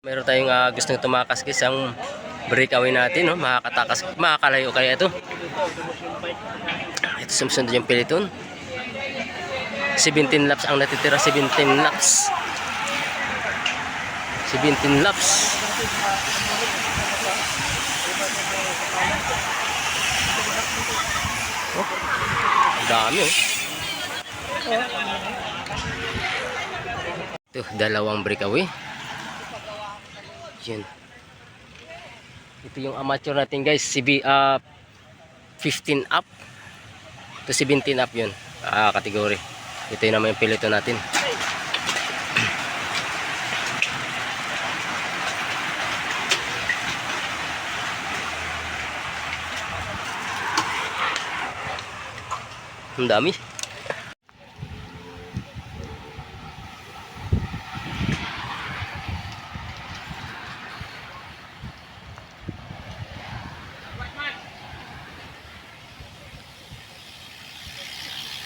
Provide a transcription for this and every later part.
Meron tayong gustong tumakas guys ang breakaway natin, no? Makakatakas, makakalayo kaya ito. Ito sumunod yung peloton. 17 laps ang natitira, 17 laps. 17 laps. Oh, dami oh. Ito, dalawang breakaway. Yun. Ito yung amateur natin guys, 15 up to 17 up yun, kategory. Ito yung naman yung piloto natin. Ang dami.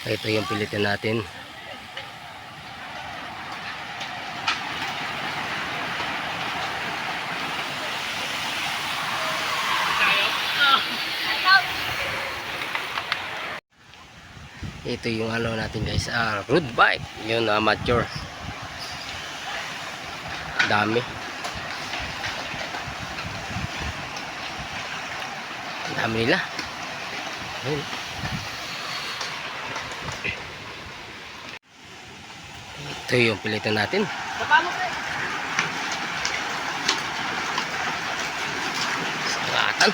Ito yung pilitin natin. Ito yung ano natin guys, road bike. Yun, amateur. Dami. Dami nila. Ayun. Ito yung pilitan natin. Sangatan.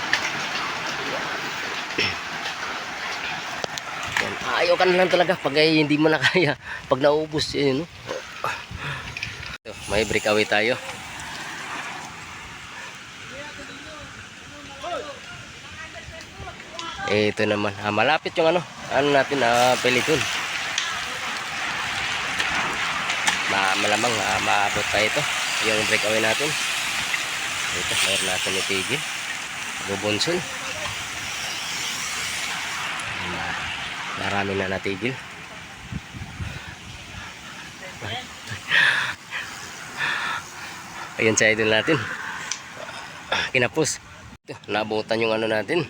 Ayaw ka na lang talaga pag hindi mo na kaya. Pag naubos yun, no? Ito, may breakaway tayo. Ito naman, malapit yung ano natin, peloton. Malamang maabot pa ito yung breakaway natin. Ito, mayroon natin itigil bubunson. Marami na natigil. Ayun sa idol natin, kinapos. Ito, naabutan yung ano natin,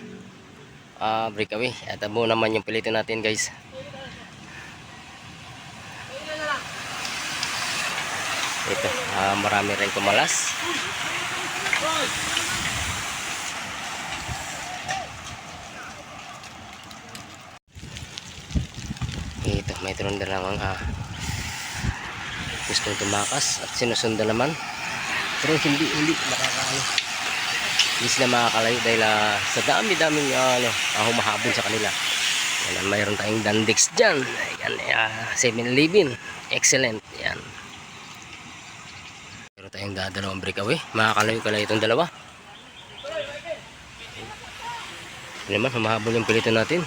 breakaway. At abo naman yung pilito natin guys. Ito, marami rin kumalas. Ito, may turon na naman gustong tumakas at sinusundan naman. Pero hindi makakaano. Hindi sila makakalayo dahil sa dami-daming humahabol sa kanila. Yan, mayroon tayong Dandex dyan. Ayan, 7-Eleven. Excellent. Yan. Meron tayong dalawang breakaway. Makakalayo itong dalawa. Yan naman, humahabol yung pilito natin.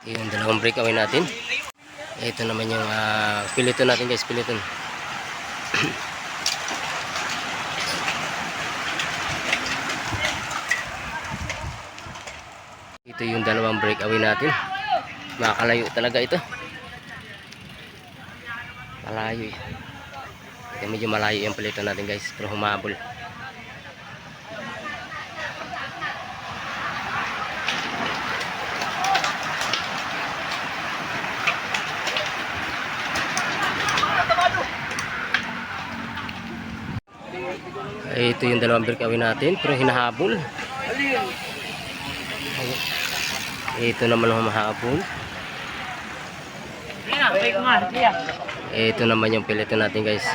Yung dalawang breakaway natin. Ito naman yung piloton natin guys, piloton. Ito yung dalawang breakaway natin. Makakalayo talaga ito. Malayo eh. Ito medyo malayo yung piloton natin guys, pero humabol. Ito yung dalawang breakaway natin, pero hinahabol. Ito naman ang humahabol. Ito naman yung piloto natin guys.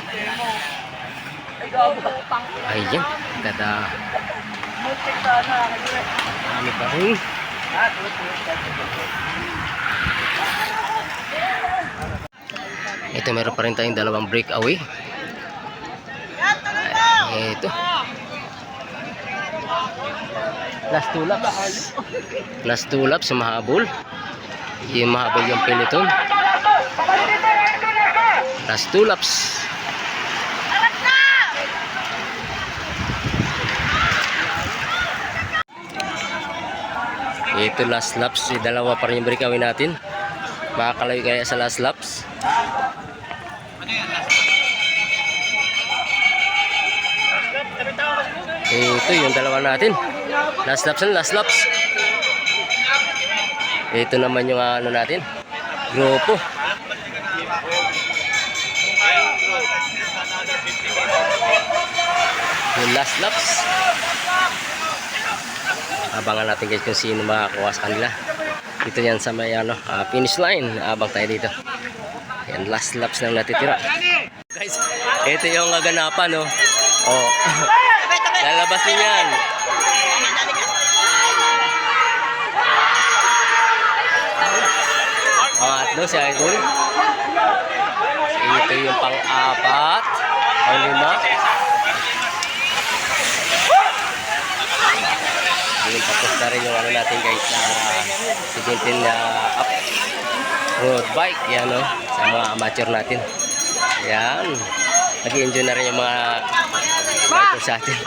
Ayan, kada kami pa rin. Ito, meron pa rin tayong dalawang breakaway. Ito, last two laps mahabol. Yung mahabol yung peloton. Last two laps. Ito last laps. Dalawa pa rin yung breakaway natin. Makakalayo kaya sa last laps. Ito yung dalawa natin. Last laps and last laps. Ito naman yung ano natin. Grupo. Yung last laps. Abangan natin guys kung sino makakuha sa kanila. Dito yan sa may ano, finish line. Abang tayo dito. Yan, last laps lang natitira. Guys, ito yung gaganapan, no? Oh. Lalabas din yan. Pangatlo si Idol. Ito yung pang-apat. Pang-lima. Yung tapos na rin yung ano natin guys na sigintin na up road bike. Yan, no? Sa mga amateur natin. Yan. Nag-enjoy na rin yung mga bikers sa atin.